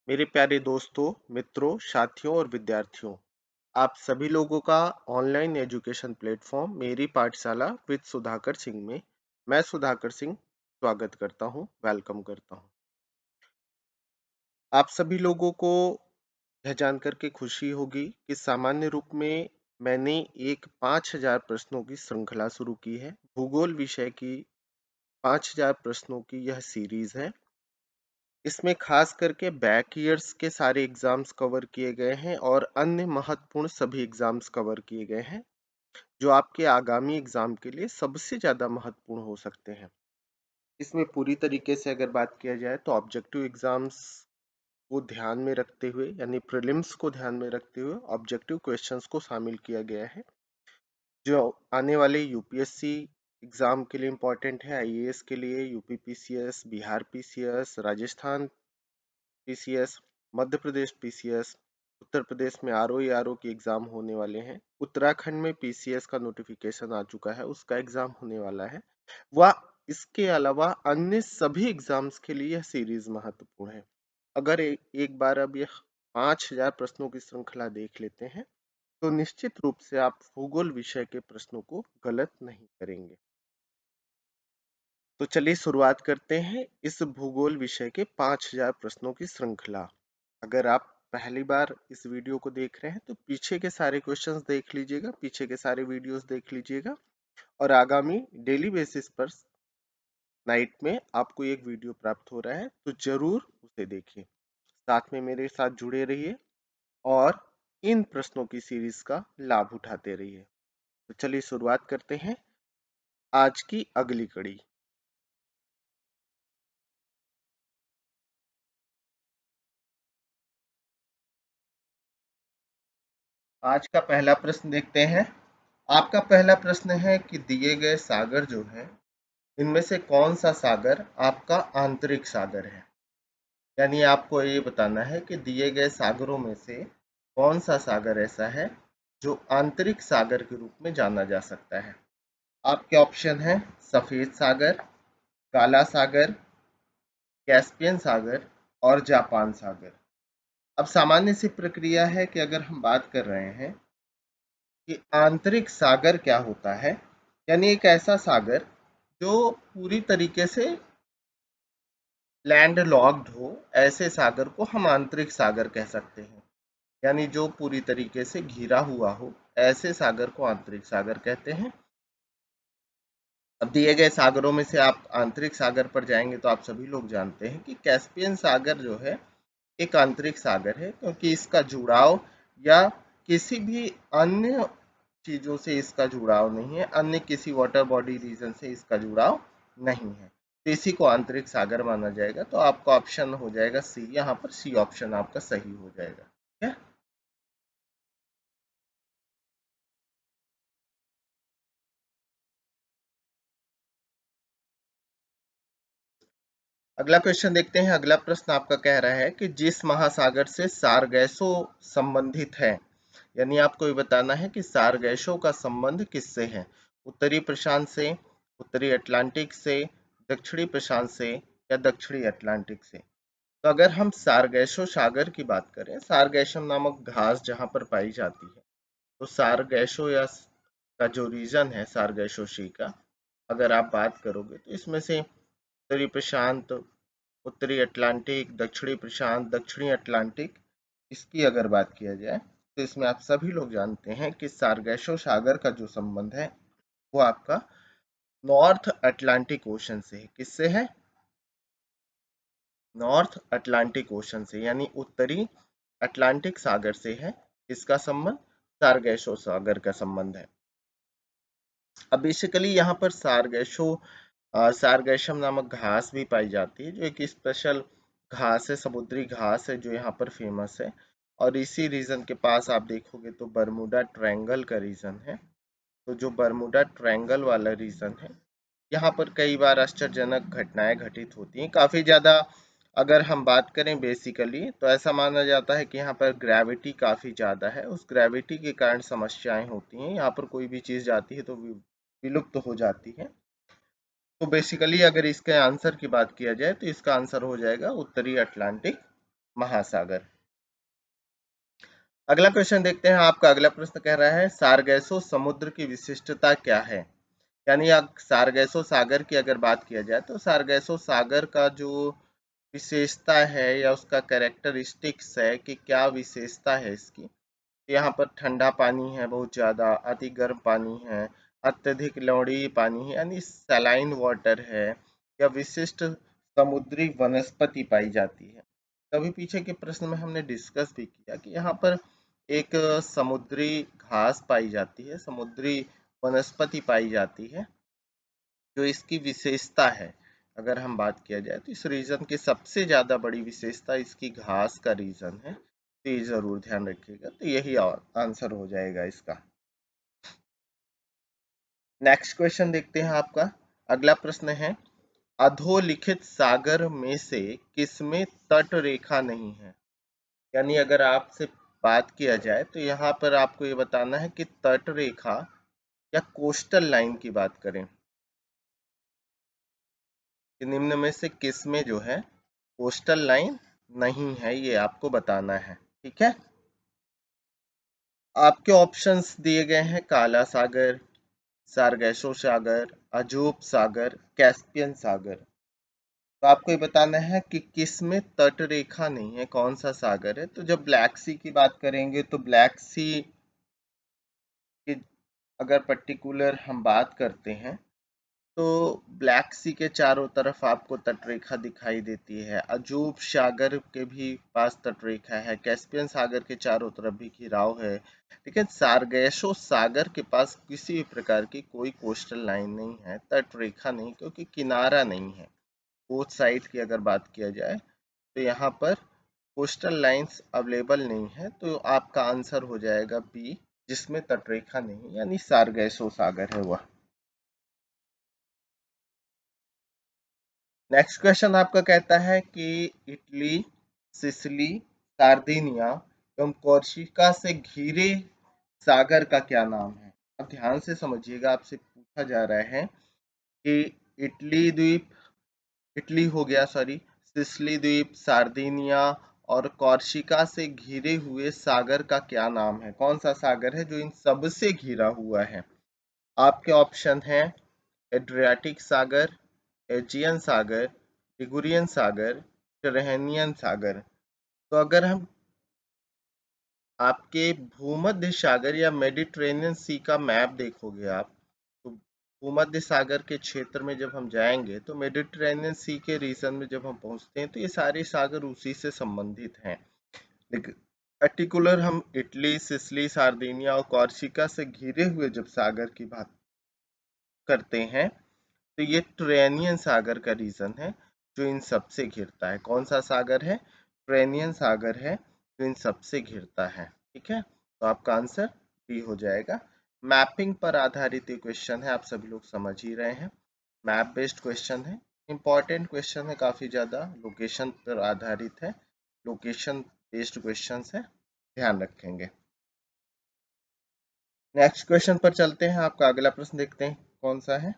मेरे प्यारे दोस्तों, मित्रों, साथियों और विद्यार्थियों, आप सभी लोगों का ऑनलाइन एजुकेशन प्लेटफॉर्म मेरी पाठशाला विद सुधाकर सिंह में मैं सुधाकर सिंह स्वागत करता हूं, वेलकम करता हूं। आप सभी लोगों को यह जानकर के खुशी होगी कि सामान्य रूप में मैंने एक 5000 प्रश्नों की श्रृंखला शुरू की है। भूगोल विषय की 5000 प्रश्नों की यह सीरीज है। इसमें खास करके बैक ईयर्स के सारे एग्जाम्स कवर किए गए हैं और अन्य महत्वपूर्ण सभी एग्जाम्स कवर किए गए हैं जो आपके आगामी एग्जाम के लिए सबसे ज्यादा महत्वपूर्ण हो सकते हैं। इसमें पूरी तरीके से अगर बात किया जाए तो ऑब्जेक्टिव एग्जाम्स को ध्यान में रखते हुए यानी प्रीलिम्स को ध्यान में रखते हुए ऑब्जेक्टिव क्वेश्चंस को शामिल किया गया है जो आने वाले यूपीएससी एग्जाम के लिए इम्पोर्टेंट है, आईएएस के लिए, UP PCS, Bihar PCS, Rajasthan PCS, Madhya Pradesh PCS, Uttar Pradesh में आरओ की एग्जाम होने वाले हैं, उत्तराखंड में पीसीएस का नोटिफिकेशन आ चुका है, उसका एग्जाम होने वाला है। वह इसके अलावा अन्य सभी एग्जाम्स के लिए यह सीरीज महत्वपूर्ण है। अगर एक बार अब यह 5000 प्रश्नों की श्रृंखला देख लेते हैं तो निश्चित रूप से आप भूगोल विषय के प्रश्नों को गलत नहीं करेंगे। तो चलिए शुरुआत करते हैं इस भूगोल विषय के 5000 प्रश्नों की श्रृंखला। अगर आप पहली बार इस वीडियो को देख रहे हैं तो पीछे के सारे क्वेश्चंस देख लीजिएगा, पीछे के सारे वीडियोस देख लीजिएगा और आगामी डेली बेसिस पर नाइट में आपको एक वीडियो प्राप्त हो रहा है तो जरूर उसे देखिए। साथ में मेरे साथ जुड़े रहिए और इन प्रश्नों की सीरीज का लाभ उठाते रहिए। तो चलिए शुरुआत करते हैं आज की अगली कड़ी। आज का पहला प्रश्न देखते हैं। आपका पहला प्रश्न है कि दिए गए सागर जो है इनमें से कौन सा सागर आपका आंतरिक सागर है। यानी आपको ये बताना है कि दिए गए सागरों में से कौन सा सागर ऐसा है जो आंतरिक सागर के रूप में जाना जा सकता है। आपके ऑप्शन है सफेद सागर, काला सागर, कैस्पियन सागर और जापान सागर। अब सामान्य सी प्रक्रिया है कि अगर हम बात कर रहे हैं कि आंतरिक सागर क्या होता है, यानी एक ऐसा सागर जो पूरी तरीके से लैंड लॉक्ड हो, ऐसे सागर को हम आंतरिक सागर कह सकते हैं। यानी जो पूरी तरीके से घिरा हुआ हो, ऐसे सागर को आंतरिक सागर कहते हैं। अब दिए गए सागरों में से आप आंतरिक सागर पर जाएंगे तो आप सभी लोग जानते हैं कि कैस्पियन सागर जो है एक आंतरिक सागर है, क्योंकि इसका जुड़ाव या किसी भी अन्य चीजों से इसका जुड़ाव नहीं है, अन्य किसी वाटर बॉडी रीजन से इसका जुड़ाव नहीं है, तो इसी को आंतरिक सागर माना जाएगा। तो आपका ऑप्शन हो जाएगा सी, यहाँ पर सी ऑप्शन आपका सही हो जाएगा। ठीक है। अगला क्वेश्चन देखते हैं। अगला प्रश्न आपका कह रहा है कि जिस महासागर से सारगैसो संबंधित है, यानी आपको ये बताना है कि सारगैसों का संबंध किससे है। उत्तरी प्रशांत से, उत्तरी अटलांटिक से, दक्षिणी प्रशांत से या दक्षिणी अटलांटिक से। तो अगर हम सारगैसो सागर की बात करें, सारगैसम नामक घास जहां पर पाई जाती है, तो सारगैसो या का जो रीजन है सारगैसो सी का, अगर आप बात करोगे तो इसमें से उत्तरी प्रशांत, उत्तरी अटलांटिक, दक्षिणी प्रशांत, दक्षिणी अटलांटिक, इसकी अगर बात किया जाए तो इसमें आप सभी लोग जानते हैं कि सारगैसो सागर का जो संबंध है वो आपका नॉर्थ अटलांटिक ओशन से है। किससे है? नॉर्थ अटलांटिक ओशन से, यानी उत्तरी अटलांटिक सागर से है। इसका संबंध सारगैसो सागर का संबंध है। अब बेसिकली यहाँ पर सारगैसम नामक घास भी पाई जाती है, जो एक स्पेशल घास है, समुद्री घास है जो यहाँ पर फेमस है। और इसी रीजन के पास आप देखोगे तो बरमूडा ट्रायंगल का रीजन है। तो जो बरमूडा ट्रायंगल वाला रीजन है, यहाँ पर कई बार आश्चर्यजनक घटनाएं घटित होती हैं, काफी ज्यादा। अगर हम बात करें बेसिकली तो ऐसा माना जाता है कि यहाँ पर ग्रेविटी काफी ज्यादा है, उस ग्रेविटी के कारण समस्याएं होती हैं, यहाँ पर कोई भी चीज जाती है तो विलुप्त हो जाती है। तो बेसिकली अगर इसके आंसर की बात किया जाए तो इसका आंसर हो जाएगा उत्तरी अटलांटिक महासागर। अगला क्वेश्चन देखते हैं। आपका अगला प्रश्न कह रहा है सारगैसो समुद्र की विशिष्टता क्या है। यानी सारगैसो सागर की अगर बात किया जाए तो सारगैसो सागर का जो विशेषता है या उसका कैरेक्टरिस्टिक्स है कि क्या विशेषता है इसकी। यहाँ पर ठंडा पानी है, बहुत ज़्यादा अति गर्म पानी है, अत्यधिक लवणीय पानी है यानी सलाइन वाटर है, या विशिष्ट समुद्री वनस्पति पाई जाती है। तभी पीछे के प्रश्न में हमने डिस्कस भी किया कि यहाँ पर एक समुद्री घास पाई जाती है, समुद्री वनस्पति पाई जाती है जो इसकी विशेषता है। अगर हम बात किया जाए तो इस रीजन की सबसे ज्यादा बड़ी विशेषता इसकी घास का रीजन है, तो ये जरूर ध्यान रखिएगा। तो यही आंसर हो जाएगा इसका। नेक्स्ट क्वेश्चन देखते हैं आपका। अगला प्रश्न है अधोलिखित सागर में से किसमें तट रेखा नहीं है। यानी अगर आपसे बात किया जाए तो यहाँ पर आपको ये बताना है कि तट रेखा या कोस्टल लाइन की बात करें कि निम्न में से किस में जो है कोस्टल लाइन नहीं है, ये आपको बताना है। ठीक है, आपके ऑप्शंस दिए गए हैं काला सागर, सारगैसो सागर, अजूब सागर, कैस्पियन सागर। तो आपको ये बताना है कि किस में तट रेखा नहीं है, कौन सा सागर है। तो जब ब्लैक सी की बात करेंगे तो ब्लैक सी की अगर पर्टिकुलर हम बात करते हैं तो ब्लैक सी के चारों तरफ आपको तटरेखा दिखाई देती है। अजूब सागर के भी पास तटरेखा है, कैस्पियन सागर के चारों तरफ भी घिराव है, लेकिन सारगैसो सागर के पास किसी भी प्रकार की कोई कोस्टल लाइन नहीं है, तटरेखा नहीं, क्योंकि किनारा नहीं है। बोथ साइड की अगर बात किया जाए तो यहाँ पर कोस्टल लाइंस अवेलेबल नहीं है। तो आपका आंसर हो जाएगा बी, जिसमें तटरेखा नहीं यानी सारगैसो सागर है वह। नेक्स्ट क्वेश्चन आपका कहता है कि इटली, सिसिली, सार्दिनिया एवं कोर्सिका से घिरे सागर का क्या नाम है। अब ध्यान से समझिएगा, आपसे पूछा जा रहा है कि इटली द्वीप, इटली हो गया सॉरी, सिसिली द्वीप, सार्दिनिया और कॉर्सिका से घिरे हुए सागर का क्या नाम है। कौन सा सागर है जो इन सब से घिरा हुआ है। आपके ऑप्शन है एड्रियाटिक सागर, एजियन सागर, लिगुरियन सागर, टेरेनियन सागर। तो अगर हम आपके भूमध्य सागर या मेडिटेरेनियन सी का मैप देखोगे आप, तो भूमध्य सागर के क्षेत्र में जब हम जाएंगे तो मेडिटेरेनियन सी के रीजन में जब हम पहुंचते हैं तो ये सारे सागर उसी से संबंधित हैं। लेकिन पर्टिकुलर हम इटली, सिसिली, सार्दिनिया और कॉर्सिका से घिरे हुए जब सागर की बात करते हैं तो ये ट्रेनियन सागर का रीजन है जो इन सब से घिरता है। कौन सा सागर है, ट्रेनियन सागर है जो इन सब से घिरता है। ठीक है, तो आपका आंसर बी हो जाएगा। मैपिंग पर आधारित ये क्वेश्चन है, आप सभी लोग समझ ही रहे हैं, मैप बेस्ड क्वेश्चन है, इंपॉर्टेंट क्वेश्चन है, काफी ज्यादा लोकेशन पर आधारित है, लोकेशन बेस्ड क्वेश्चन है, ध्यान रखेंगे। नेक्स्ट क्वेश्चन पर चलते हैं। आपका अगला प्रश्न देखते हैं कौन सा है।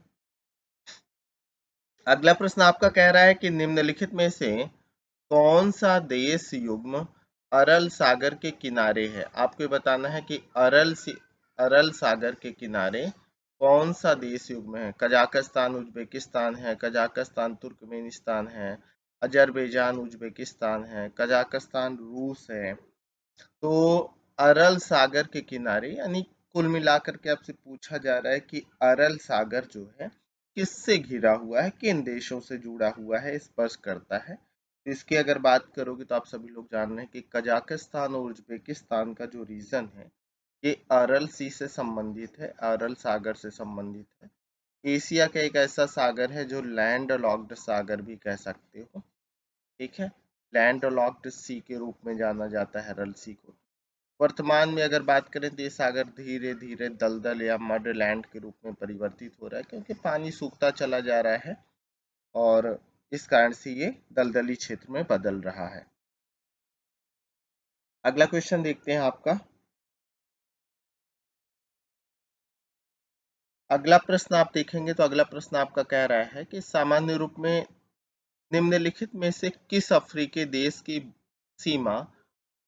अगला प्रश्न आपका कह रहा है कि निम्नलिखित में से कौन सा देश युग्म अरल सागर के किनारे है। आपको ये बताना है कि अरल सागर के किनारे कौन सा देश युग्म है। कजाकिस्तान उज्बेकिस्तान है, कजाकिस्तान तुर्कमेनिस्तान है, अजरबैजान उज्बेकिस्तान है, कजाकिस्तान रूस है। तो अरल सागर के किनारे यानी कुल मिलाकर के आपसे पूछा जा रहा है कि अरल सागर जो है किससे घिरा हुआ है, किन देशों से जुड़ा हुआ है, स्पर्श करता है। तो इसकी अगर बात करोगे तो आप सभी लोग जान रहे हैं कि कजाकिस्तान और उज्बेकिस्तान का जो रीजन है ये अरल सी से संबंधित है, अरल सागर से संबंधित है। एशिया का एक ऐसा सागर है जो लैंड लॉक्ड सागर भी कह सकते हो। ठीक है, लैंड लॉक्ड सी के रूप में जाना जाता है अरल सी को। वर्तमान में अगर बात करें तो ये सागर धीरे धीरे दलदल या मड लैंड के रूप में परिवर्तित हो रहा है, क्योंकि पानी सूखता चला जा रहा है और इस कारण से ये दलदली क्षेत्र में बदल रहा है। अगला क्वेश्चन देखते हैं आपका। अगला प्रश्न आप देखेंगे तो अगला प्रश्न आपका कह रहा है कि सामान्य रूप में निम्नलिखित में से किस अफ्रीकी देश की सीमा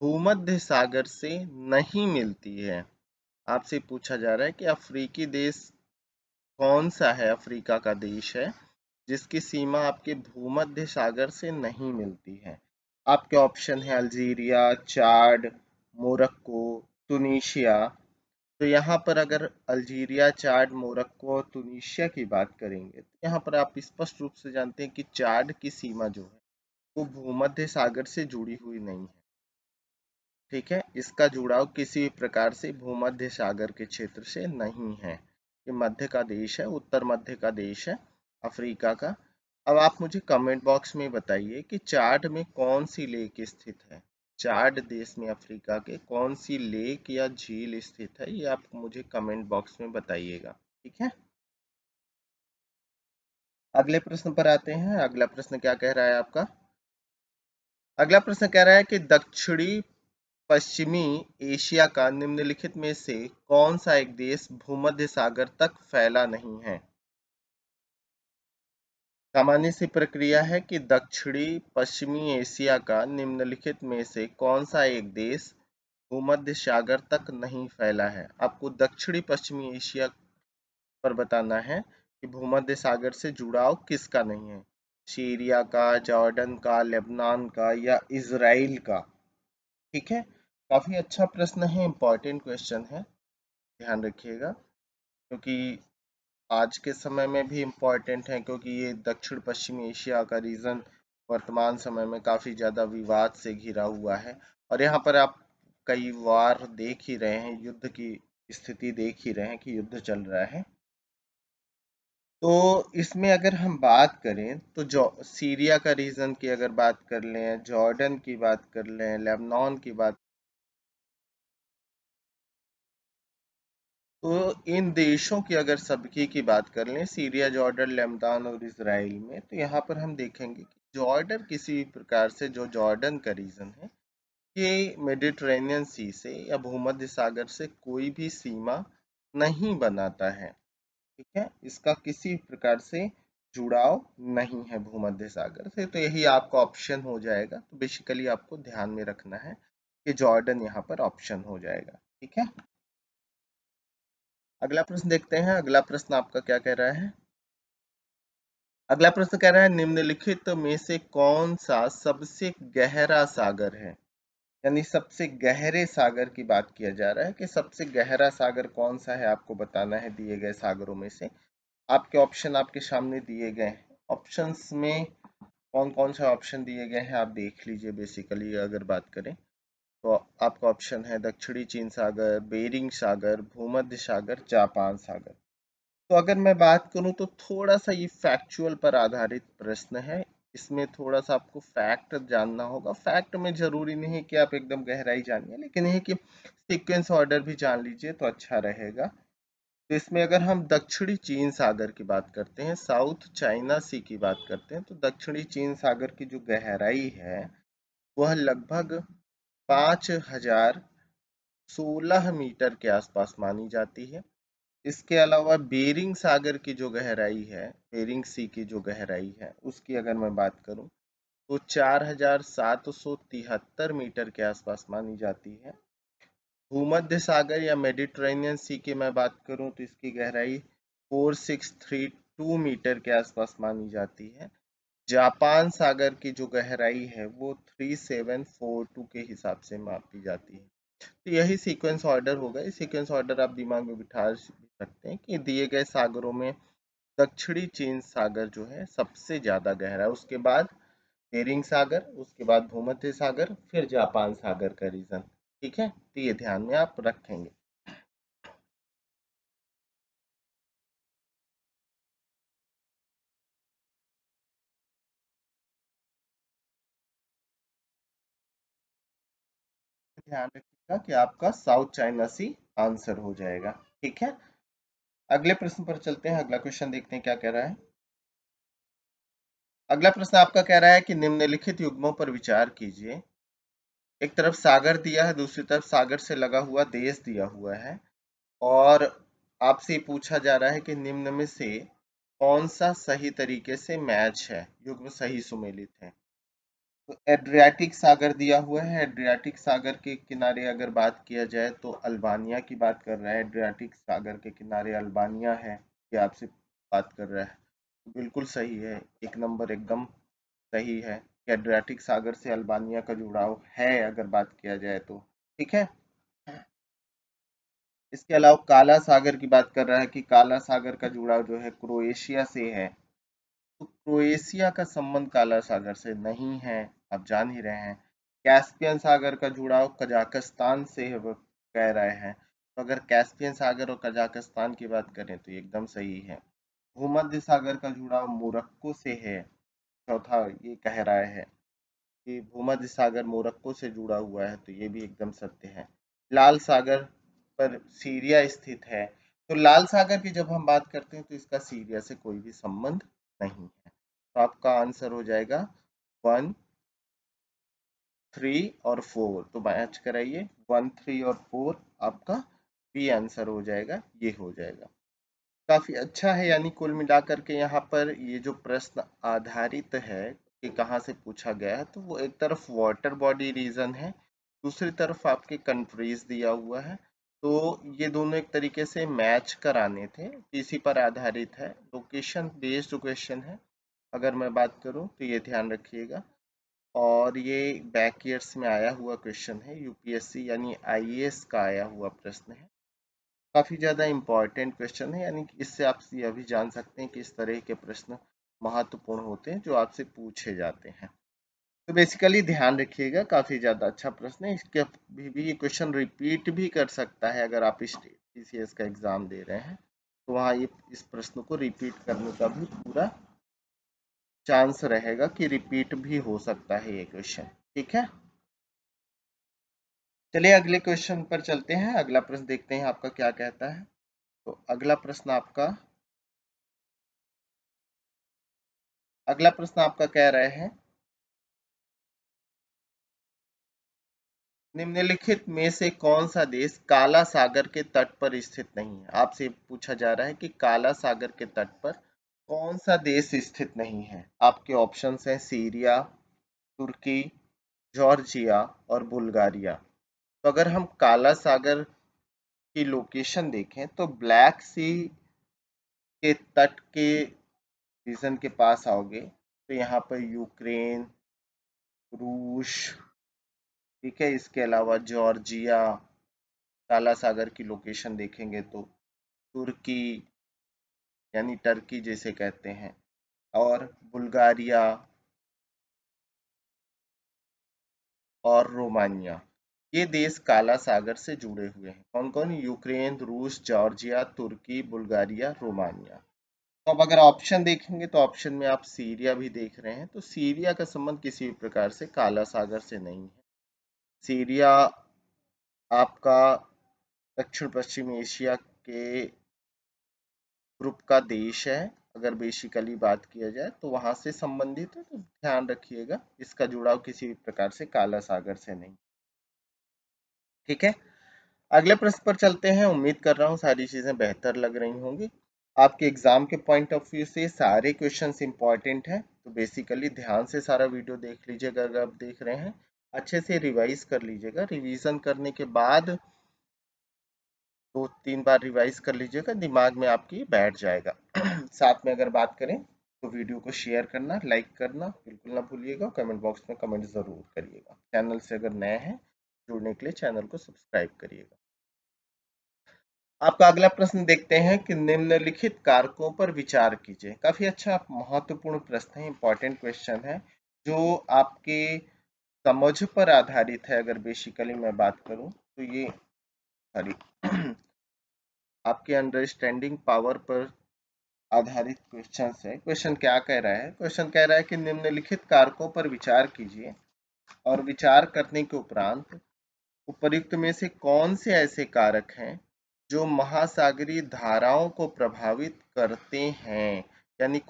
भूमध्य सागर से नहीं मिलती है। आपसे पूछा जा रहा है कि अफ्रीकी देश कौन सा है, अफ्रीका का देश है जिसकी सीमा आपके भूमध्य सागर से नहीं मिलती है। आपके ऑप्शन है अल्जीरिया, चाड, मोरक्को, तुनीशिया। तो यहाँ पर अगर अल्जीरिया, चाड, मोरक्को और तुनीशिया की बात करेंगे तो यहाँ पर आप स्पष्ट रूप से जानते हैं कि चाड की सीमा जो है वो भूमध्य सागर से जुड़ी हुई नहीं है। ठीक है, इसका जुड़ाव किसी भी प्रकार से भूमध्य सागर के क्षेत्र से नहीं है। ये मध्य का देश है, उत्तर मध्य का देश है अफ्रीका का। अब आप मुझे कमेंट बॉक्स में बताइए कि चाड में कौन सी लेक स्थित है। चाड देश में अफ्रीका के कौन सी लेक या झील स्थित है, ये आप मुझे कमेंट बॉक्स में बताइएगा। ठीक है, अगले प्रश्न पर आते हैं। अगला प्रश्न क्या कह रहा है आपका? अगला प्रश्न कह रहा है कि दक्षिणी पश्चिमी एशिया का निम्नलिखित में से कौन सा एक देश भूमध्य सागर तक फैला नहीं है? सामान्य सी प्रक्रिया है कि दक्षिणी पश्चिमी एशिया का निम्नलिखित में से कौन सा एक देश भूमध्य सागर तक नहीं फैला है। आपको दक्षिणी पश्चिमी एशिया पर बताना है कि भूमध्य सागर से जुड़ाव किसका नहीं है। सीरिया का, जॉर्डन का, लेबनान का या इजराइल का। ठीक है, काफी अच्छा प्रश्न है, इंपॉर्टेंट क्वेश्चन है, ध्यान रखिएगा, क्योंकि आज के समय में भी इम्पोर्टेंट है, क्योंकि ये दक्षिण पश्चिमी एशिया का रीजन वर्तमान समय में काफी ज्यादा विवाद से घिरा हुआ है। और यहाँ पर आप कई वार देख ही रहे हैं, युद्ध की स्थिति देख ही रहे हैं कि युद्ध चल रहा है। तो इसमें अगर हम बात करें तो जो सीरिया का रीजन की अगर बात कर लें, जॉर्डन की बात कर लें, लेबनान की बात, तो इन देशों की अगर सबकी की बात कर लें, सीरिया, जॉर्डन, लेबनान और इजराइल में, तो यहाँ पर हम देखेंगे कि जॉर्डन किसी भी प्रकार से, जो जॉर्डन का रीजन है, ये मेडिटरेनियन सी से या भूमध्य सागर से कोई भी सीमा नहीं बनाता है। ठीक है, इसका किसी प्रकार से जुड़ाव नहीं है भूमध्य सागर से। तो यही आपका ऑप्शन हो जाएगा। तो बेसिकली आपको ध्यान में रखना है कि जॉर्डन यहाँ पर ऑप्शन हो जाएगा। ठीक है, अगला प्रश्न देखते हैं। अगला प्रश्न आपका क्या कह रहा है? अगला प्रश्न कह रहा है निम्नलिखित में से कौन सा सबसे गहरा सागर है। यानी सबसे गहरे सागर की बात किया जा रहा है कि सबसे गहरा सागर कौन सा है, आपको बताना है दिए गए सागरों में से। आपके ऑप्शन आपके सामने दिए गए हैं। ऑप्शंस में कौन कौन से ऑप्शन दिए गए हैं आप देख लीजिए। बेसिकली अगर बात करें तो आपका ऑप्शन है दक्षिणी चीन सागर, बेरिंग सागर, भूमध्य सागर, जापान सागर। तो अगर मैं बात करूं तो थोड़ा सा ये फैक्चुअल पर आधारित प्रश्न है। इसमें थोड़ा सा आपको फैक्ट जानना होगा। फैक्ट में जरूरी नहीं है कि आप एकदम गहराई जानिए, लेकिन यह कि सीक्वेंस ऑर्डर भी जान लीजिए तो अच्छा रहेगा। तो इसमें अगर हम दक्षिणी चीन सागर की बात करते हैं, साउथ चाइना सी की बात करते हैं, तो दक्षिणी चीन सागर की जो गहराई है वह लगभग 5016 मीटर के आसपास मानी जाती है। इसके अलावा बेरिंग सागर की जो गहराई है, बेरिंग सी की जो गहराई है, उसकी अगर मैं बात करूं तो 4773 मीटर के आसपास मानी जाती है। भूमध्य सागर या मेडिटरेनियन सी की मैं बात करूं तो इसकी गहराई 4632 मीटर के आसपास मानी जाती है। जापान सागर की जो गहराई है वो 3742 के हिसाब से मापी जाती है। तो यही सीक्वेंस ऑर्डर होगा। इस सीक्वेंस ऑर्डर आप दिमाग में बिठा सकते हैं कि दिए गए सागरों में दक्षिणी चीन सागर जो है सबसे ज्यादा गहरा है, उसके बाद बेरिंग सागर, उसके बाद भूमध्य सागर, फिर जापान सागर का रीजन। ठीक है, तो ये ध्यान में आप रखेंगे। ध्यान रखिएगा कि आपका साउथ चाइना सी आंसर हो जाएगा। ठीक है, अगले प्रश्न पर चलते हैं। अगला क्वेश्चन देखते हैं क्या कह रहा है। अगला प्रश्न आपका कह रहा है कि निम्नलिखित युग्मों पर विचार कीजिए। एक तरफ सागर दिया है, दूसरी तरफ सागर से लगा हुआ देश दिया हुआ है, और आपसे पूछा जा रहा है कि निम्न में से कौन सा सही तरीके से मैच है, युग्म सही सुमेलित है। तो एड्रियाटिक सागर दिया हुआ है। एड्रियाटिक सागर के किनारे अगर बात किया जाए तो अल्बानिया की बात कर रहा है। एड्रियाटिक सागर के किनारे अल्बानिया है, ये आपसे बात कर रहा है। तो बिल्कुल सही है, एक नंबर एकदम सही है कि एड्रियाटिक सागर से अल्बानिया का जुड़ाव है अगर बात किया जाए तो। ठीक है। इसके अलावा काला सागर की बात कर रहा है कि काला सागर का जुड़ाव जो है क्रोएशिया से है। तो क्रोएशिया का संबंध काला सागर से नहीं है, आप जान ही रहे हैं। कैस्पियन सागर का जुड़ाव कजाकिस्तान से है, वो कह रहे हैं। तो अगर कैस्पियन सागर और कजाकिस्तान की बात करें तो एकदम सही है। भूमध्य सागर का जुड़ाव मोरक्को से है, चौथा ये कह रहा है कि भूमध्य सागर मोरक्को से जुड़ा हुआ है, तो ये भी एकदम सत्य है। लाल सागर पर सीरिया स्थित है। तो लाल सागर की जब हम बात करते हैं तो इसका सीरिया से कोई भी संबंध नहीं है। तो आपका आंसर हो जाएगा 1, 3 और 4। तो मैच कराइए, 1, 3 और 4 आपका बी आंसर हो जाएगा, ये हो जाएगा। काफी अच्छा है, यानी कुल मिलाकर के यहाँ पर ये जो प्रश्न आधारित है कि कहाँ से पूछा गया है, तो वो एक तरफ वाटर बॉडी रीजन है, दूसरी तरफ आपके कंट्रीज दिया हुआ है। तो ये दोनों एक तरीके से मैच कराने थे, इसी पर आधारित है, लोकेशन बेस्ड क्वेश्चन है। अगर मैं बात करूं तो ये ध्यान रखिएगा। और ये बैक ईयर्स में आया हुआ क्वेश्चन है, यूपीएससी यानी आईएएस का आया हुआ प्रश्न है। काफी ज्यादा इंपॉर्टेंट क्वेश्चन है, यानी कि इससे आप यह भी जान सकते हैं कि इस तरह के प्रश्न महत्वपूर्ण होते हैं जो आपसे पूछे जाते हैं। तो बेसिकली ध्यान रखिएगा, काफी ज्यादा अच्छा प्रश्न है। इसके भी ये क्वेश्चन रिपीट भी कर सकता है, अगर आप टीसीएस का एग्जाम दे रहे हैं तो वहाँ ये इस प्रश्न को रिपीट करने का भी पूरा चांस रहेगा कि रिपीट भी हो सकता है ये क्वेश्चन। ठीक है, चलिए अगले क्वेश्चन पर चलते हैं। अगला प्रश्न देखते हैं आपका क्या कहता है। तो अगला प्रश्न आपका कह रहे हैं, निम्नलिखित में से कौन सा देश काला सागर के तट पर स्थित नहीं है। आपसे पूछा जा रहा है कि काला सागर के तट पर कौन सा देश स्थित नहीं है। आपके ऑप्शंस हैं सीरिया, तुर्की, जॉर्जिया और बुल्गारिया। तो अगर हम काला सागर की लोकेशन देखें तो ब्लैक सी के तट के रीजन के पास आओगे तो यहाँ पर यूक्रेन, रूस, ठीक है, इसके अलावा जॉर्जिया, काला सागर की लोकेशन देखेंगे तो तुर्की यानी टर्की जैसे कहते हैं, और बुल्गारिया और रोमानिया, ये देश काला सागर से जुड़े हुए हैं। कौन कौन? यूक्रेन, रूस, जॉर्जिया, तुर्की, बुल्गारिया, रोमानिया। तो अब अगर ऑप्शन देखेंगे तो ऑप्शन में आप सीरिया भी देख रहे हैं, तो सीरिया का संबंध किसी भी प्रकार से काला सागर से नहीं है। सीरिया आपका दक्षिण पश्चिम एशिया के ग्रुप का देश है, अगर बेसिकली बात किया जाए तो वहां से संबंधित है। तो ध्यान रखिएगा, इसका जुड़ाव किसी भी प्रकार से काला सागर से नहीं। ठीक है, अगले प्रश्न पर चलते हैं। उम्मीद कर रहा हूँ सारी चीजें बेहतर लग रही होंगी आपके एग्जाम के पॉइंट ऑफ व्यू से। सारे क्वेश्चंस इंपॉर्टेंट हैं, तो बेसिकली ध्यान से सारा वीडियो देख लीजिएगा। अगर आप देख रहे हैं अच्छे से रिवाइज कर लीजिएगा। रिवीजन करने के बाद 2-3 बार रिवाइज कर लीजिएगा, दिमाग में आपकी बैठ जाएगा। साथ में अगर बात करें तो वीडियो को शेयर करना, लाइक करना बिल्कुल ना भूलिएगा। कमेंट बॉक्स में कमेंट जरूर करिएगा। चैनल से अगर नए हैं जुड़ने के लिए चैनल को सब्सक्राइब करिएगा। आपका अगला प्रश्न देखते हैं कि निम्नलिखित कारकों पर विचार कीजिए। काफी अच्छा महत्वपूर्ण प्रश्न है, इंपॉर्टेंट क्वेश्चन है, जो आपके समझ पर आधारित है। अगर बेसिकली मैं बात करूं तो ये सॉरी आपके अंडरस्टैंडिंग पावर पर आधारित क्वेश्चन है। क्वेश्चन क्या कह रहा है? क्वेश्चन कह रहा है कि निम्नलिखित कारकों पर विचार कीजिए और विचार करने के उपरांत उपर्युक्त में से कौन से ऐसे कारक हैं जो महासागरीय धाराओं को प्रभावित करते हैं। यानी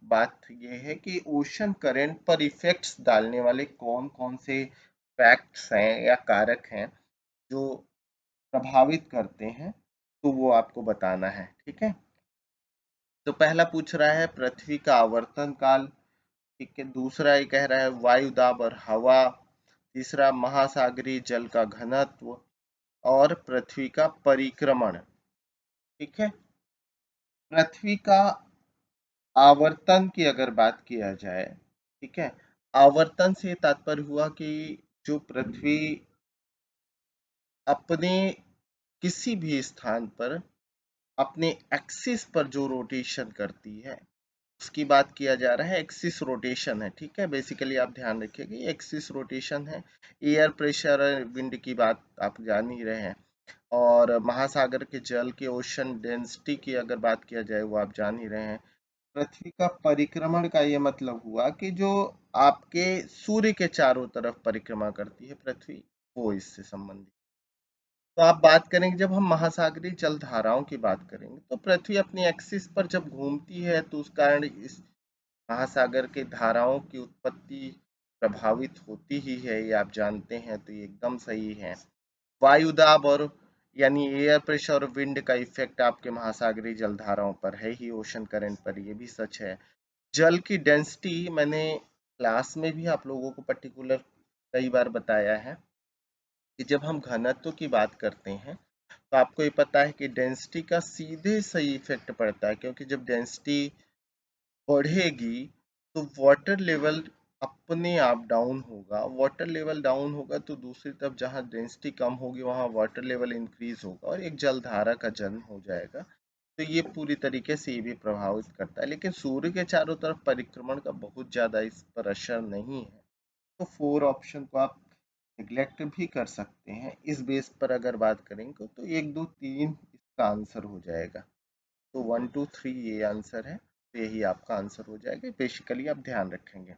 बात यह है कि ओशन करंट पर इफेक्ट्स डालने वाले कौन कौन से फैक्ट्स हैं या कारक हैं जो प्रभावित करते हैं, तो वो आपको बताना है। ठीक है, तो पहला पूछ रहा है पृथ्वी का आवर्तन काल, ठीक है, दूसरा ये कह रहा है वायु दाब और हवा, तीसरा महासागरीय जल का घनत्व, और पृथ्वी का परिक्रमण। ठीक है, पृथ्वी का आवर्तन की अगर बात किया जाए, ठीक है, आवर्तन से तात्पर्य हुआ कि जो पृथ्वी अपने किसी भी स्थान पर अपने एक्सिस पर जो रोटेशन करती है उसकी बात किया जा रहा है। एक्सिस रोटेशन है, ठीक है, बेसिकली आप ध्यान रखिएगा ये एक्सिस रोटेशन है। एयर प्रेशर और विंड की बात आप जान ही रहे हैं, और महासागर के जल के ओशन डेंसिटी की अगर बात किया जाए वो आप जान ही रहे हैं। पृथ्वी का परिक्रमण का ये मतलब हुआ कि जो आपके सूर्य के चारों तरफ परिक्रमा करती है पृथ्वी, वो इससे संबंधित। तो आप बात करेंगे, जब हम महासागरीय जल धाराओं की बात करेंगे तो पृथ्वी अपनी एक्सिस पर जब घूमती है तो उस कारण इस महासागर के धाराओं की उत्पत्ति प्रभावित होती ही है, ये आप जानते हैं, तो ये एकदम सही है। वायु दाब और यानी एयर प्रेशर और विंड का इफेक्ट आपके महासागरीय जलधाराओं पर है ही, ओशन करंट पर, ये भी सच है। जल की डेंसिटी मैंने क्लास में भी आप लोगों को पर्टिकुलर कई बार बताया है कि जब हम घनत्व की बात करते हैं तो आपको ये पता है कि डेंसिटी का सीधे सही इफेक्ट पड़ता है, क्योंकि जब डेंसिटी बढ़ेगी तो वाटर लेवल अपने आप डाउन होगा। वाटर लेवल डाउन होगा तो दूसरी तरफ जहां डेंसिटी कम होगी वहां वाटर लेवल इंक्रीज होगा और एक जलधारा का जन्म हो जाएगा। तो ये पूरी तरीके से ये भी प्रभावित करता है, लेकिन सूर्य के चारों तरफ परिक्रमण का बहुत ज्यादा इस पर असर नहीं है। तो 4 ऑप्शन को आप निग्लेक्ट भी कर सकते हैं। इस बेस पर अगर बात करेंगे तो 1 2 3 इसका आंसर हो जाएगा। तो 1 2 3 ये आंसर है, तो यही आपका आंसर हो जाएगा, बेसिकली आप ध्यान रखेंगे।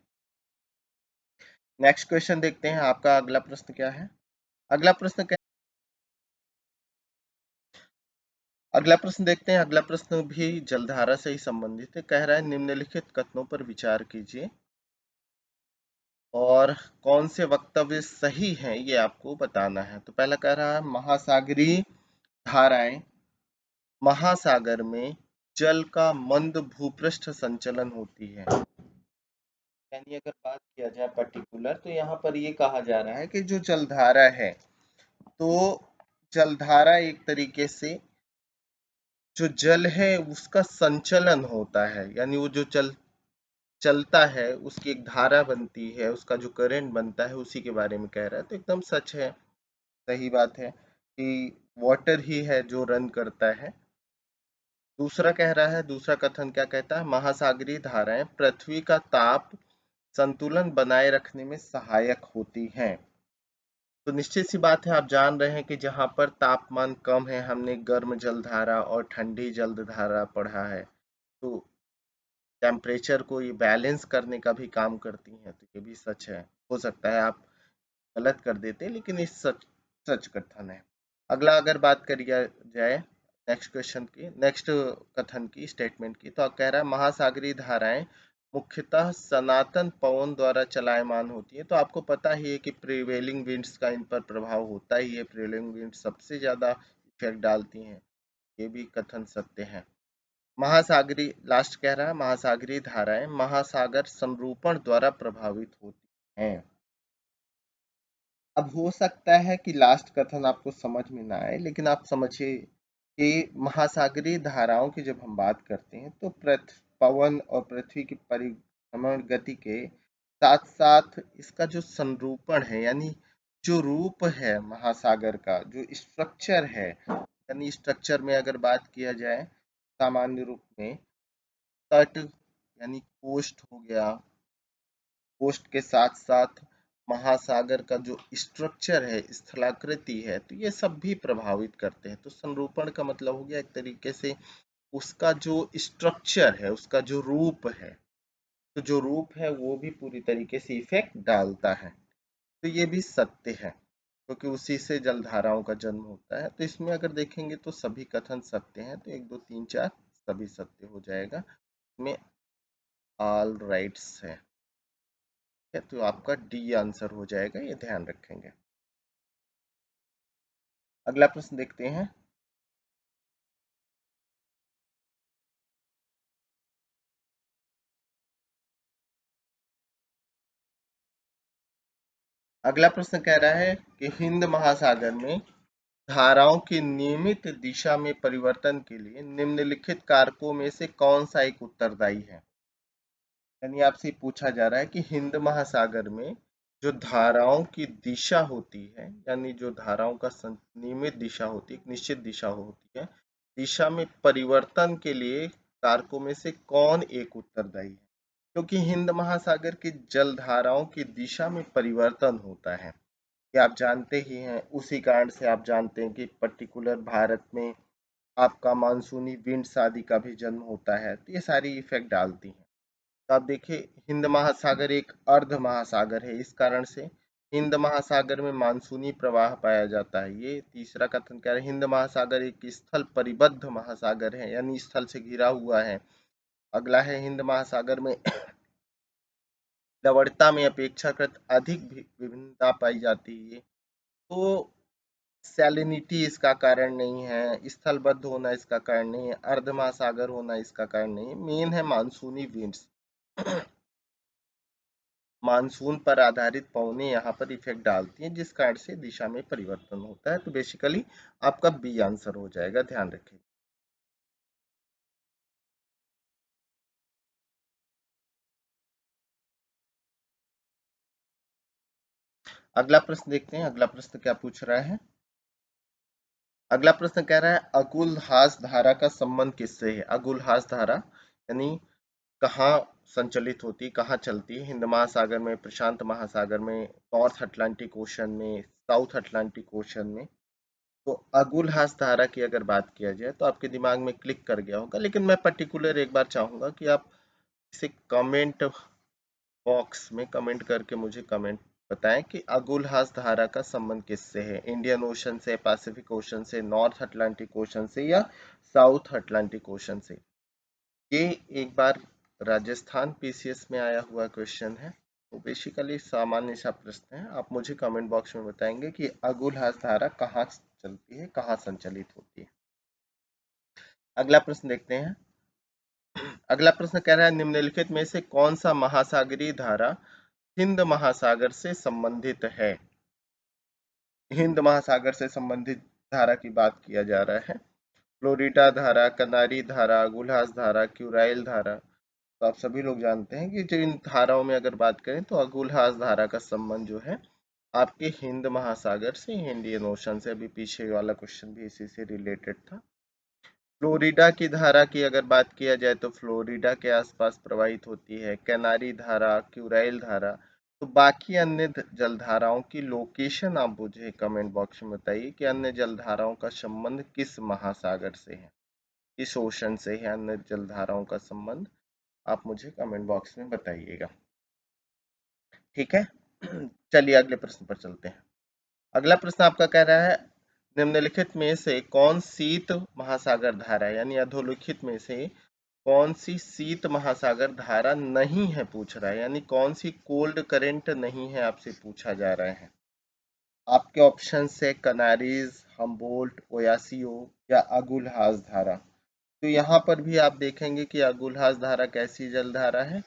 नेक्स्ट क्वेश्चन देखते हैं, आपका अगला प्रश्न क्या है। अगला प्रश्न क्या, अगला प्रश्न देखते हैं। अगला प्रश्न भी जलधारा से ही संबंधित है। कह रहा है निम्नलिखित कथनों पर विचार कीजिए और कौन से वक्तव्य सही हैं ये आपको बताना है। तो पहला कह रहा है महासागरीय धाराएं महासागर में जल का मंद भूपृष्ठ संचलन होती है। यानी अगर बात किया जाए पर्टिकुलर तो यहाँ पर ये कहा जा रहा है कि जो जलधारा है, तो जलधारा एक तरीके से जो जल है उसका संचलन होता है, यानी वो जो चलता है उसकी एक धारा बनती है, उसका जो करंट बनता है उसी के बारे में कह रहा है। तो एकदम सच है, सही बात है कि वाटर ही है जो रन करता है। दूसरा कह रहा है, दूसरा कथन क्या कहता है, महासागरीय धाराएं पृथ्वी का ताप संतुलन बनाए रखने में सहायक होती हैं। तो निश्चित सी बात है, आप जान रहे हैं कि जहां पर तापमान कम है, हमने गर्म जलधारा और ठंडी जलधारा पढ़ा है, तो टेम्परेचर को ये बैलेंस करने का भी काम करती हैं। तो ये भी सच है, हो सकता है आप गलत कर देते हैं, लेकिन ये सच सच कथन है। अगला अगर बात करी जाए नेक्स्ट क्वेश्चन की, नेक्स्ट कथन की, स्टेटमेंट की, तो कह रहा है महासागरीय धाराएं मुख्यतः सनातन पवन द्वारा चलायमान होती है। तो आपको पता ही है कि प्रिवेलिंग विंड्स का इन पर प्रभाव होता ही है, प्रिवेलिंग विंड सबसे ज्यादा इफेक्ट डालती हैं, ये भी कथन सत्य है। महासागरीय, लास्ट कह रहा है महासागरीय धाराएं महासागर समरूपण द्वारा प्रभावित होती हैं। अब हो सकता है कि लास्ट कथन आपको समझ में ना आए, लेकिन आप समझिए कि महासागरीय धाराओं की जब हम बात करते हैं तो पवन और पृथ्वी की परिभ्रमण गति के साथ साथ इसका जो संरूपण है, यानी जो रूप है महासागर का, जो स्ट्रक्चर है, यानी स्ट्रक्चर में अगर बात किया जाए सामान्य रूप में तट यानी कोस्ट हो गया, कोस्ट के साथ साथ महासागर का जो स्ट्रक्चर है, स्थलाकृति है, तो ये सब भी प्रभावित करते हैं। तो संरूपण का मतलब हो गया एक तरीके से उसका जो स्ट्रक्चर है, उसका जो रूप है, तो जो रूप है वो भी पूरी तरीके से इफेक्ट डालता है। तो ये भी सत्य है, क्योंकि उसी से जलधाराओं का जन्म होता है। तो इसमें अगर देखेंगे तो सभी कथन सत्य हैं, तो 1 2 3 4 सभी सत्य हो जाएगा, इसमें ऑल राइट्स है। है तो आपका डी आंसर हो जाएगा, ये ध्यान रखेंगे। अगला प्रश्न देखते हैं। अगला प्रश्न कह रहा है कि हिंद महासागर में धाराओं की नियमित दिशा में परिवर्तन के लिए निम्नलिखित कारकों में से कौन सा एक उत्तरदायी है। यानी आपसे पूछा जा रहा है कि हिंद महासागर में जो धाराओं की दिशा होती है, यानी जो धाराओं का नियमित दिशा होती है, एक निश्चित दिशा होती है, दिशा में परिवर्तन के लिए कारकों में से कौन एक उत्तरदायी है। क्योंकि हिंद महासागर की जल धाराओं की दिशा में परिवर्तन होता है, ये आप जानते ही हैं। उसी कारण से आप जानते हैं कि पर्टिकुलर भारत में आपका मानसूनी विंड्स आदि का भी जन्म होता है, तो ये सारी इफेक्ट डालती हैं। तो आप देखिए, हिंद महासागर एक अर्ध महासागर है, इस कारण से हिंद महासागर में मानसूनी प्रवाह पाया जाता है। ये तीसरा कथन कह रहे हैं, हिंद महासागर एक स्थल परिबद्ध महासागर है, यानी स्थल से घिरा हुआ है। अगला है, हिंद महासागर में लवणता में अपेक्षाकृत अधिक विभिन्नता पाई जाती है। तो सैलिनिटी इसका कारण नहीं है, स्थलबद्ध होना इसका कारण नहीं है, अर्ध महासागर होना इसका कारण नहीं है। मेन है मानसूनी विंड्स। मानसून पर आधारित पवनें यहाँ पर इफेक्ट डालती हैं, जिस कारण से दिशा में परिवर्तन होता है। तो बेसिकली आपका बी आंसर हो जाएगा, ध्यान रखें। अगला प्रश्न देखते हैं, अगला प्रश्न क्या पूछ रहा है। अगला प्रश्न कह रहा है, अगुलहास धारा का संबंध किससे है। अगुलहास धारा यानी कहाँ संचलित होती है, कहाँ चलती है। हिंद महासागर में, प्रशांत महासागर में, नॉर्थ अटलांटिक ओशन में, साउथ अटलांटिक ओशन में। तो अगुलहास धारा की अगर बात किया जाए तो आपके दिमाग में क्लिक कर गया होगा, लेकिन मैं पर्टिकुलर एक बार चाहूंगा कि आप इसे कमेंट बॉक्स में कमेंट करके मुझे कमेंट बताएं कि अगुलहास धारा का संबंध किससे है। इंडियन ओशन से, पैसिफिक ओशन से, नॉर्थ अटलांटिक ओशन से या साउथ अटलांटिक ओशन से। ये एक बार राजस्थान पीसीएस में आया हुआ क्वेश्चन है। तो बेसिकली सामान्य सा प्रश्न है, आप मुझे कमेंट बॉक्स में बताएंगे कि अगुलहास धारा कहाँ चलती है, कहाँ संचालित होती है। अगला प्रश्न देखते हैं। अगला प्रश्न कह रहा है, निम्नलिखित में से कौन सा महासागरीय धारा हिंद महासागर से संबंधित है। हिंद महासागर से संबंधित धारा की बात किया जा रहा है। फ्लोरिडा धारा, कनारी धारा, अगुलहास धारा, क्यूराइल धारा। तो आप सभी लोग जानते हैं कि जो इन धाराओं में अगर बात करें तो अगुलहास धारा का संबंध जो है आपके हिंद महासागर से, इंडियन ओशन से। अभी पीछे वाला क्वेश्चन भी इसी से रिलेटेड था। फ्लोरिडा की धारा की अगर बात किया जाए तो फ्लोरिडा के आसपास प्रवाहित होती है। कैनारी धारा, क्यूराइल धारा। तो बाकी अन्य जलधाराओं की लोकेशन आप मुझे कमेंट बॉक्स में बताइए कि अन्य जलधाराओं का संबंध किस महासागर से है, किस ओशन से है अन्य जलधाराओं का संबंध, आप मुझे कमेंट बॉक्स में बताइएगा। ठीक है। चलिए अगले प्रश्न पर चलते हैं। अगला प्रश्न आपका कह रहा है, निम्नलिखित में से कौन शीत महासागर धारा, यानी अधोलिखित में से कौन सी शीत महासागर धारा नहीं है, पूछ रहा है। यानी कौन सी कोल्ड करंट नहीं है, आपसे पूछा जा रहा है। आपके ऑप्शन है कनारीज, हम्बोल्ट, ओयासियो या अगुलहास धारा। तो यहाँ पर भी आप देखेंगे कि अगुलहास धारा कैसी जलधारा है,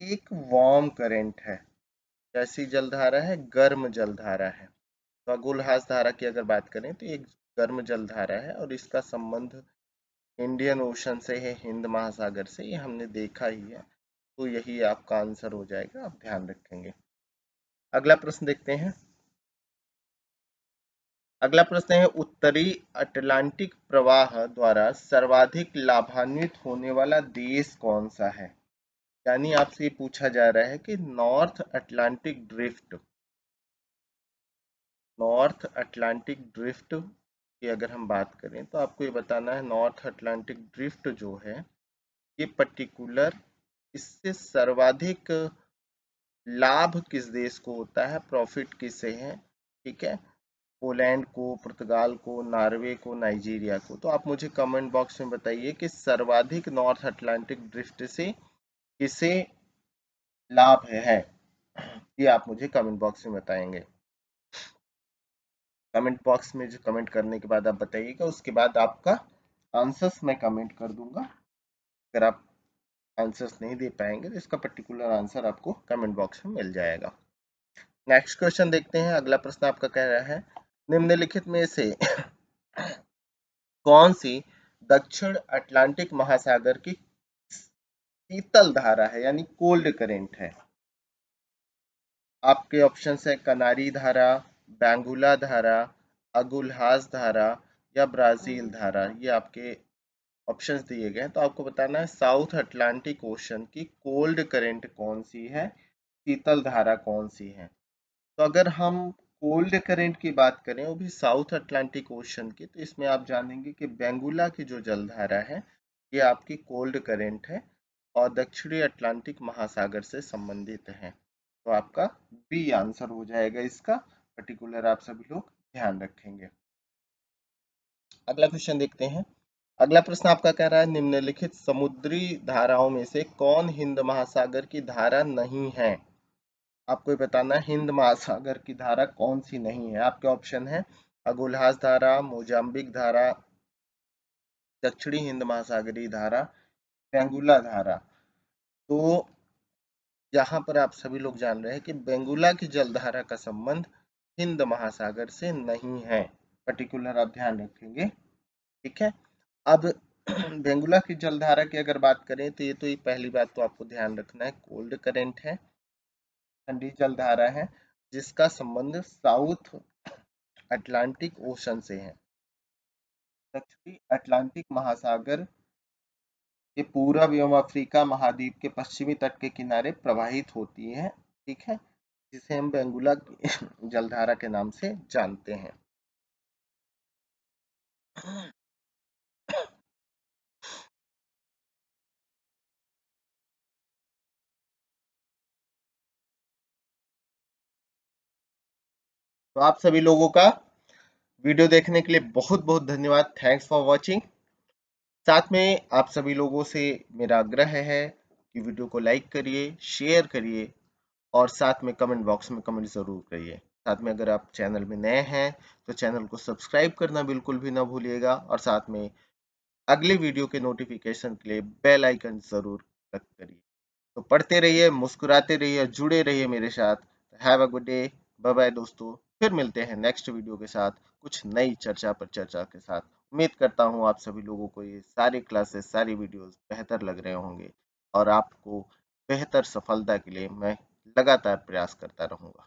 एक वार्म करंट है। कैसी जलधारा है, गर्म जलधारा है। तो अगुलहास धारा की अगर बात करें तो एक गर्म जलधारा है और इसका संबंध इंडियन ओशन से है, हिंद महासागर से, ये हमने देखा ही है। तो यही आपका आंसर हो जाएगा, आप ध्यान रखेंगे। अगला प्रश्न देखते हैं। अगला प्रश्न है, उत्तरी अटलांटिक प्रवाह द्वारा सर्वाधिक लाभान्वित होने वाला देश कौन सा है। यानी आपसे ये पूछा जा रहा है कि नॉर्थ अटलांटिक ड्रिफ्ट की अगर हम बात करें तो आपको ये बताना है, नॉर्थ अटलांटिक ड्रिफ्ट जो है ये पर्टिकुलर, इससे सर्वाधिक लाभ किस देश को होता है, प्रॉफिट किससे है। ठीक है, पोलैंड को, पुर्तगाल को, नॉर्वे को, नाइजीरिया को। तो आप मुझे कमेंट बॉक्स में बताइए कि सर्वाधिक नॉर्थ अटलांटिक ड्रिफ्ट से किसे लाभ है। ये आप मुझे कमेंट बॉक्स में बताएंगे। कमेंट बॉक्स में जो कमेंट करने के बाद आप बताइएगा, उसके बाद आपका आंसर्स मैं कमेंट कर दूंगा। अगर आप आंसर्स नहीं दे पाएंगे तो इसका पर्टिकुलर आंसर आपको कमेंट बॉक्स में मिल जाएगा। नेक्स्ट क्वेश्चन देखते हैं। अगला प्रश्न आपका कह रहा है निम्नलिखित में से कौन सी दक्षिण अटलांटिक महासागर की शीतल धारा है यानी कोल्ड करेंट है। आपके ऑप्शन है कनारी धारा, बैंगुला धारा, अगुल्हास धारा या ब्राजील धारा। ये आपके ऑप्शंस दिए गए हैं, तो आपको बताना है साउथ अटलांटिक ओशन की कोल्ड करंट कौन सी है, शीतल धारा कौन सी है। तो अगर हम कोल्ड करंट की बात करें वो भी साउथ अटलांटिक ओशन की, तो इसमें आप जानेंगे कि बेंगुला की जो जलधारा है ये आपकी कोल्ड करंट है और दक्षिणी अटलांटिक महासागर से संबंधित है। तो आपका बी आंसर हो जाएगा इसका। पर्टिकुलर आप सभी लोग ध्यान रखेंगे। अगला क्वेश्चन देखते हैं। अगला प्रश्न आपका कह रहा है निम्नलिखित समुद्री धाराओं में से कौन हिंद महासागर की धारा नहीं है। आपको ये बताना है हिंद महासागर की धारा कौन सी नहीं है। आपके ऑप्शन है अगुल्हास धारा, मोजाम्बिक धारा, दक्षिणी हिंद महासागरीय धारा, बेंगुला धारा। तो यहाँ पर आप सभी लोग जान रहे हैं कि बेंगुला की जलधारा का संबंध हिंद महासागर से नहीं है। पर्टिकुलर आप ध्यान रखेंगे, ठीक है। अब बेंगुला की जलधारा की अगर बात करें तो ये पहली बात तो आपको ध्यान रखना है कोल्ड करंट है, ठंडी जलधारा है जिसका संबंध साउथ अटलांटिक ओशन से है। दक्षिणी अटलांटिक महासागर के पूरब एवं अफ्रीका महाद्वीप के पश्चिमी तट के किनारे प्रवाहित होती है, ठीक है, जिसे हम बेंगुला जलधारा के नाम से जानते हैं। तो आप सभी लोगों का वीडियो देखने के लिए बहुत बहुत धन्यवाद। Thanks for watching. साथ में आप सभी लोगों से मेरा आग्रह है कि वीडियो को लाइक करिए, शेयर करिए और साथ में कमेंट बॉक्स में कमेंट ज़रूर करिए। साथ में अगर आप चैनल में नए हैं तो चैनल को सब्सक्राइब करना बिल्कुल भी ना भूलिएगा और साथ में अगले वीडियो के नोटिफिकेशन के लिए बेल आइकन ज़रूर क्लिक करिए। तो पढ़ते रहिए, मुस्कुराते रहिए, जुड़े रहिए मेरे साथ। Have a good day. Bye bye दोस्तों। फिर मिलते हैं नेक्स्ट वीडियो के साथ कुछ नई चर्चा पर चर्चा के साथ। उम्मीद करता हूँ आप सभी लोगों को ये सारी क्लासेस, सारी वीडियोस बेहतर लग रहे होंगे और आपको बेहतर सफलता के लिए मैं लगातार प्रयास करता रहूँगा।